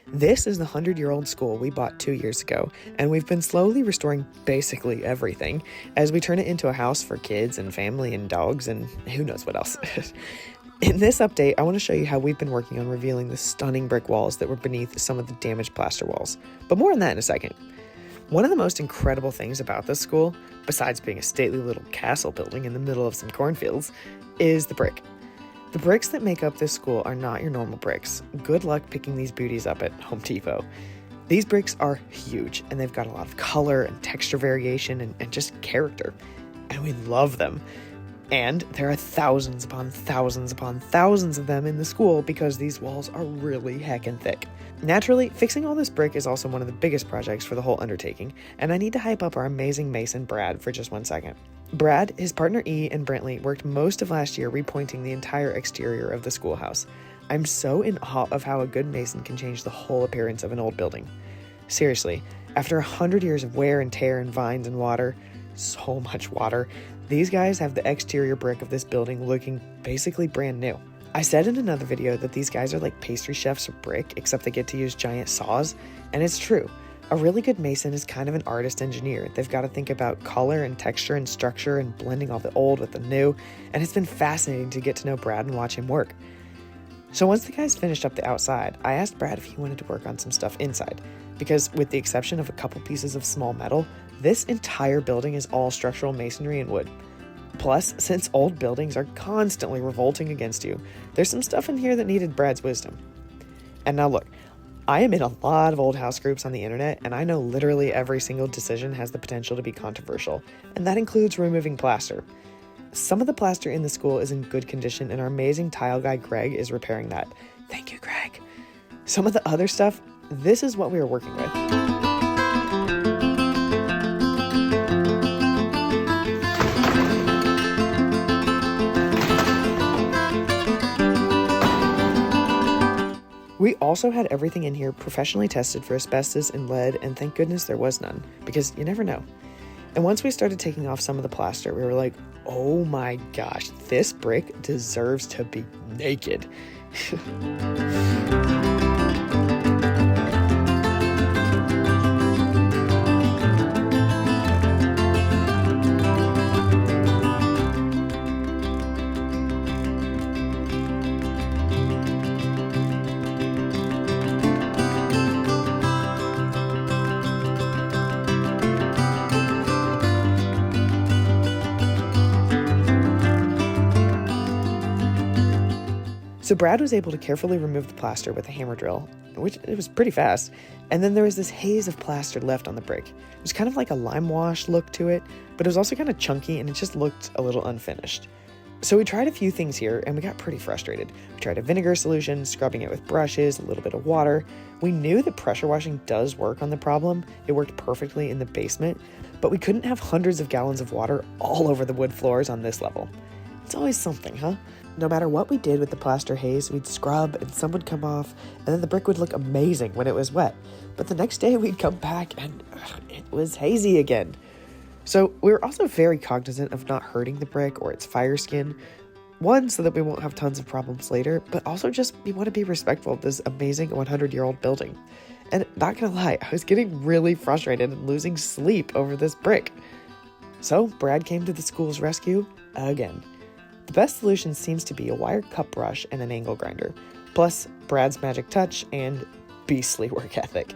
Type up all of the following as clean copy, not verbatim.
This is the 100-year-old school we bought 2 years ago, and we've been slowly restoring basically everything as we turn it into a house for kids and family and dogs and who knows what else. In this update, I want to show you how we've been working on revealing the stunning brick walls that were beneath some of the damaged plaster walls, but more on that in a second. One of the most incredible things about this school, besides being a stately little castle building in the middle of some cornfields, is the brick. The bricks that make up this school are not your normal bricks. Good luck picking these beauties up at Home Depot. These bricks are huge, and they've got a lot of color and texture variation and just character. And we love them. And there are thousands upon thousands upon thousands of them in the school because these walls are really heckin' thick. Naturally, fixing all this brick is also one of the biggest projects for the whole undertaking, and I need to hype up our amazing mason Brad for just 1 second. Brad, his partner E, and Brentley worked most of last year repointing the entire exterior of the schoolhouse. I'm so in awe of how a good mason can change the whole appearance of an old building. Seriously, after 100 years of wear and tear and vines and water, so much water, these guys have the exterior brick of this building looking basically brand new. I said in another video that these guys are like pastry chefs of brick, except they get to use giant saws, and it's true. A really good mason is kind of an artist engineer. They've got to think about color and texture and structure and blending all the old with the new, and it's been fascinating to get to know Brad and watch him work. So once the guys finished up the outside, I asked Brad if he wanted to work on some stuff inside, because with the exception of a couple pieces of small metal, this entire building is all structural masonry and wood. Plus, since old buildings are constantly revolting against you, there's some stuff in here that needed Brad's wisdom. And now look, I am in a lot of old house groups on the internet, and I know literally every single decision has the potential to be controversial, and that includes removing plaster. Some of the plaster in the school is in good condition, and our amazing tile guy Greg is repairing that. Thank you, Greg. Some of the other stuff, this is what we are working with. We also had everything in here professionally tested for asbestos and lead, and thank goodness there was none, because you never know. And once we started taking off some of the plaster, we were like, oh my gosh, this brick deserves to be naked. So Brad was able to carefully remove the plaster with a hammer drill, which it was pretty fast, and then there was this haze of plaster left on the brick. It was kind of like a lime wash look to it, but it was also kind of chunky and it just looked a little unfinished. So we tried a few things here and we got pretty frustrated. We tried a vinegar solution, scrubbing it with brushes, a little bit of water. We knew that pressure washing does work on the problem. It worked perfectly in the basement, but we couldn't have hundreds of gallons of water all over the wood floors on this level. It's always something, huh? No matter what we did with the plaster haze, we'd scrub and some would come off, and then the brick would look amazing when it was wet. But the next day we'd come back and it was hazy again. So we were also very cognizant of not hurting the brick or its fire skin. One, so that we won't have tons of problems later, but also just we want to be respectful of this amazing 100-year-old building. And not gonna lie, I was getting really frustrated and losing sleep over this brick. So Brad came to the school's rescue again. The best solution seems to be a wire cup brush and an angle grinder, plus Brad's magic touch and beastly work ethic.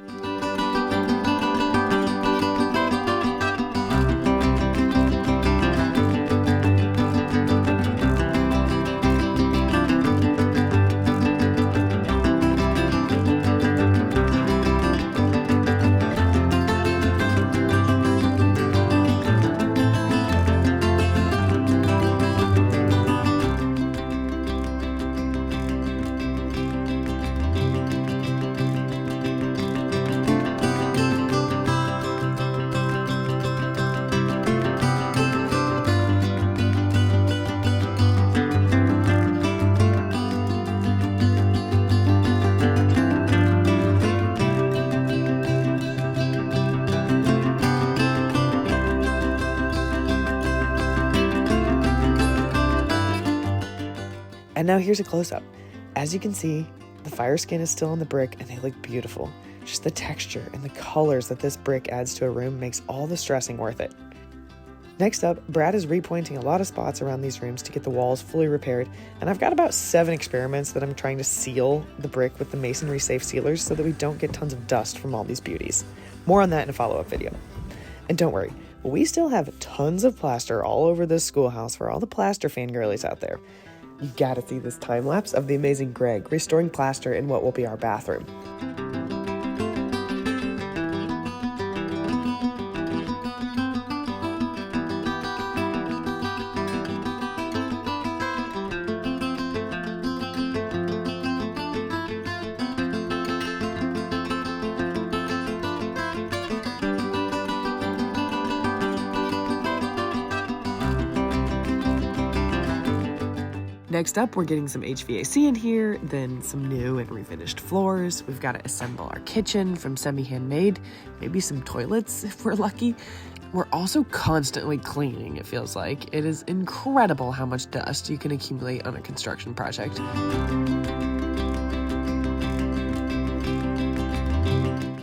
And now here's a close-up. As you can see, The fire skin is still on the brick and they look beautiful. Just the texture and the colors that this brick adds to a room makes all the stressing worth it. Next up, Brad is repointing a lot of spots around these rooms to get the walls fully repaired, and I've got about 7 experiments that I'm trying to seal the brick with the masonry safe sealers so that we don't get tons of dust from all these beauties. More on that in a follow-up video. And don't worry, we still have tons of plaster all over this schoolhouse for all the plaster fangirlies out there. You gotta see this time lapse of the amazing Greg restoring plaster in what will be our bathroom. Next up, we're getting some HVAC in here, then some new and refinished floors. We've got to assemble our kitchen from semi-handmade, maybe some toilets if we're lucky. We're also constantly cleaning, it feels like. It is incredible how much dust you can accumulate on a construction project.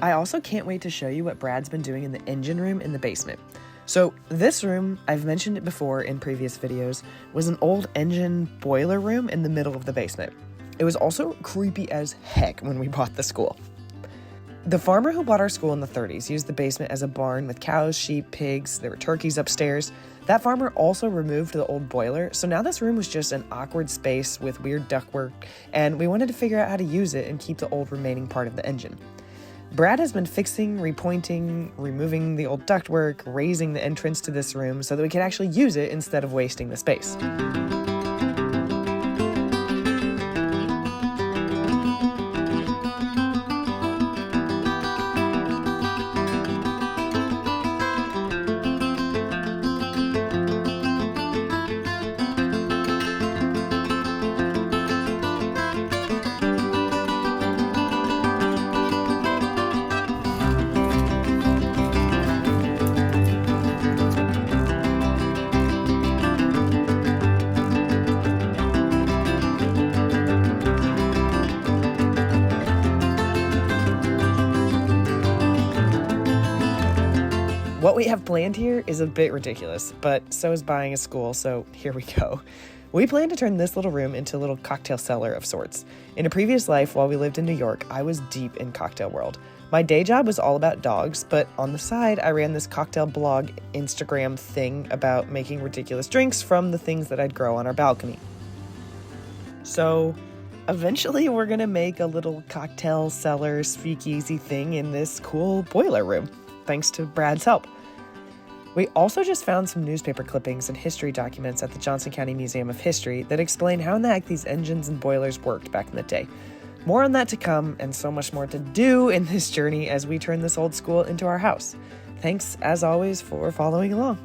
I also can't wait to show you what Brad's been doing in the engine room in the basement. So this room, I've mentioned it before in previous videos, was an old engine boiler room in the middle of the basement. It was also creepy as heck when we bought the school. The farmer who bought our school in the 30s used the basement as a barn with cows, sheep, pigs. There were turkeys upstairs. That farmer also removed the old boiler, so now this room was just an awkward space with weird ductwork, and we wanted to figure out how to use it and keep the old remaining part of the engine. Brad has been fixing, repointing, removing the old ductwork, raising the entrance to this room so that we can actually use it instead of wasting the space. What we have planned here is a bit ridiculous, but so is buying a school, so here we go. We plan to turn this little room into a little cocktail cellar of sorts. In a previous life, while we lived in New York, I was deep in cocktail world. My day job was all about dogs, but on the side, I ran this cocktail blog Instagram thing about making ridiculous drinks from the things that I'd grow on our balcony. So eventually, we're gonna make a little cocktail cellar speakeasy thing in this cool boiler room, thanks to Brad's help. We also just found some newspaper clippings and history documents at the Johnson County Museum of History that explain how in the heck these engines and boilers worked back in the day. More on that to come, and so much more to do in this journey as we turn this old school into our house. Thanks, as always, for following along.